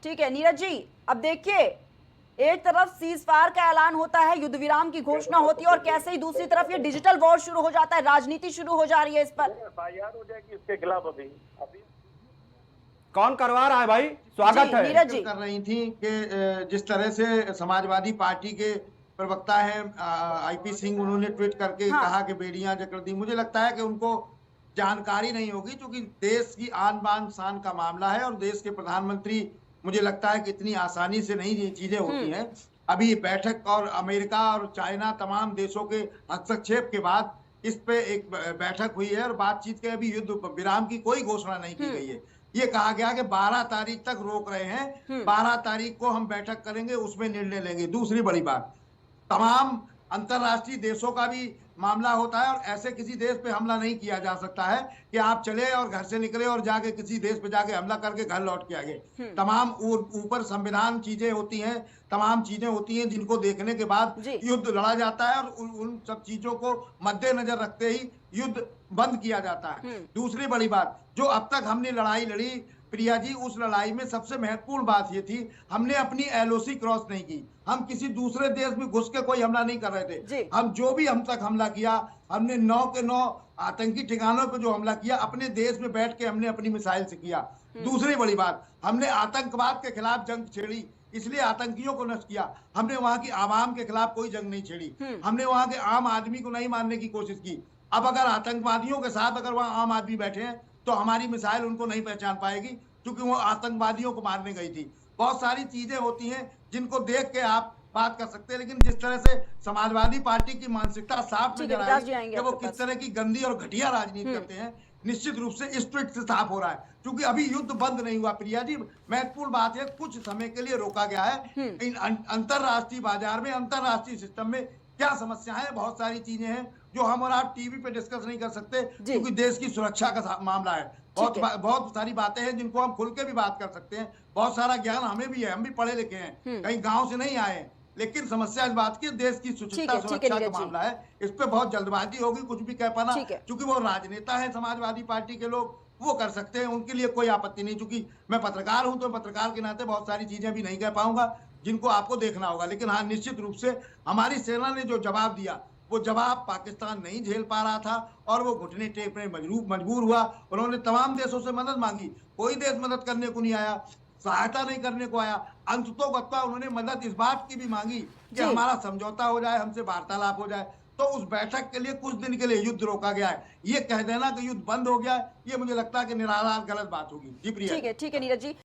ठीक है नीरज जी, अब देखिए एक तरफ सीज फायर का ऐलान होता है, युद्ध विराम की घोषणा होती है और कैसे ही दूसरी तरफ ये डिजिटल वॉर शुरू हो जाता है, राजनीति शुरू हो जा रही है इस पर। एफआईआर हो जाएगी इसके खिलाफ। अभी अभी कौन करवा रहा है भाई? स्वागत है। नीरज जी कर रही थी कि जिस तरह से समाजवादी पार्टी के प्रवक्ता हैं आईपी सिंह, उन्होंने ट्वीट करके कहा कि बेड़ियां जकड़ दी। मुझे लगता है कि उनको जानकारी नहीं होगी, क्योंकि देश की आन बान शान का मामला है और देश के प्रधानमंत्री, मुझे लगता है कि इतनी आसानी से नहीं ये चीजें होती हैं। अभी बैठक और अमेरिका और चाइना तमाम देशों के हस्तक्षेप के बाद इस पे एक बैठक हुई है और बातचीत के अभी युद्ध विराम की कोई घोषणा नहीं की गई है। ये कहा गया कि 12 तारीख तक रोक रहे हैं, 12 तारीख को हम बैठक करेंगे, उसमें निर्णय लेंगे। दूसरी बड़ी बात, तमाम अंतरराष्ट्रीय देशों का भी मामला होता है और ऐसे किसी देश पे हमला नहीं किया जा सकता है कि आप चले और घर से निकले और जाके किसी देश पे जाके हमला करके घर लौट के आ गए। तमाम ऊपर संविधान चीजें होती हैं, तमाम चीजें होती हैं जिनको देखने के बाद युद्ध लड़ा जाता है और उन सब चीजों को मद्देनजर रखते ही युद्ध बंद किया जाता है। दूसरी बड़ी बात, जो अब तक हमने लड़ाई लड़ी प्रिया जी, उस लड़ाई में सबसे महत्वपूर्ण बात ये थी, हमने अपनी एलओसी क्रॉस नहीं की। हम किसी दूसरे देश में घुस के कोई हमला नहीं कर रहे थे। हम जो भी हम तक हमला किया, हमने 9 के 9 आतंकी ठिकानों पे जो हमला किया, अपने देश में बैठ के हमने अपनी मिसाइल से किया। दूसरी बड़ी बात, हमने आतंकवाद के खिलाफ जंग छेड़ी, इसलिए आतंकियों को नष्ट किया। हमने वहां की आवाम के खिलाफ कोई जंग नहीं छेड़ी, हमने वहां के आम आदमी को नहीं मारने की कोशिश की। अब अगर आतंकवादियों के साथ अगर वहां आम आदमी बैठे हैं तो हमारी मिसाइल उनको नहीं पहचान पाएगी, क्योंकि वो आतंकवादियों को मारने गई थी। बहुत सारी चीजें होती हैं जिनको देख के आप बात कर सकते हैं, लेकिन जिस तरह से समाजवादी पार्टी की मानसिकता साफ नजर आई कि वो किस तरह की गंदी और घटिया राजनीति करते हैं, निश्चित रूप से इस ट्वीट से साफ हो रहा है। क्योंकि अभी युद्ध बंद नहीं हुआ प्रिया जी, महत्वपूर्ण बात है, कुछ समय के लिए रोका गया है। इन अंतरराष्ट्रीय बाजार में, अंतरराष्ट्रीय सिस्टम में क्या समस्या है, बहुत सारी चीजें हैं जो हम और आप टीवी पे डिस्कस नहीं कर सकते, क्योंकि देश की सुरक्षा का मामला है। बहुत सारी बातें हैं जिनको हम खुल के भी बात कर सकते हैं, बहुत सारा ज्ञान हमें भी है, हम भी पढ़े लिखे हैं, कहीं गांव से नहीं आए। लेकिन समस्या इस बात की, देश की सुरक्षा का मामला है, इस पे बहुत जल्दबाजी होगी कुछ भी कह पाना, क्योंकि वो राजनेता है समाजवादी पार्टी के लोग, वो कर सकते हैं, उनके लिए कोई आपत्ति नहीं। चूंकि मैं पत्रकार हूं तो पत्रकार के नाते बहुत सारी चीजें भी नहीं कह पाऊंगा जिनको आपको देखना होगा। लेकिन हाँ, निश्चित रूप से हमारी सेना ने जो जवाब दिया, वो जवाब पाकिस्तान नहीं झेल पा रहा था और वो घुटने टेकने मजबूर हुआ। उन्होंने तमाम देशों से मदद मांगी, कोई देश मदद करने को नहीं आया, सहायता नहीं करने को आया। अंततोगत्वा उन्होंने मदद इस बात की भी मांगी कि हमारा समझौता हो जाए, हमसे वार्तालाप हो जाए। तो उस बैठक के लिए कुछ दिन के लिए युद्ध रोका गया है। ये कह देना कि युद्ध बंद हो गया, ये मुझे लगता है कि निराधार गलत बात होगी। जी प्रिया। ठीक है नीरज जी।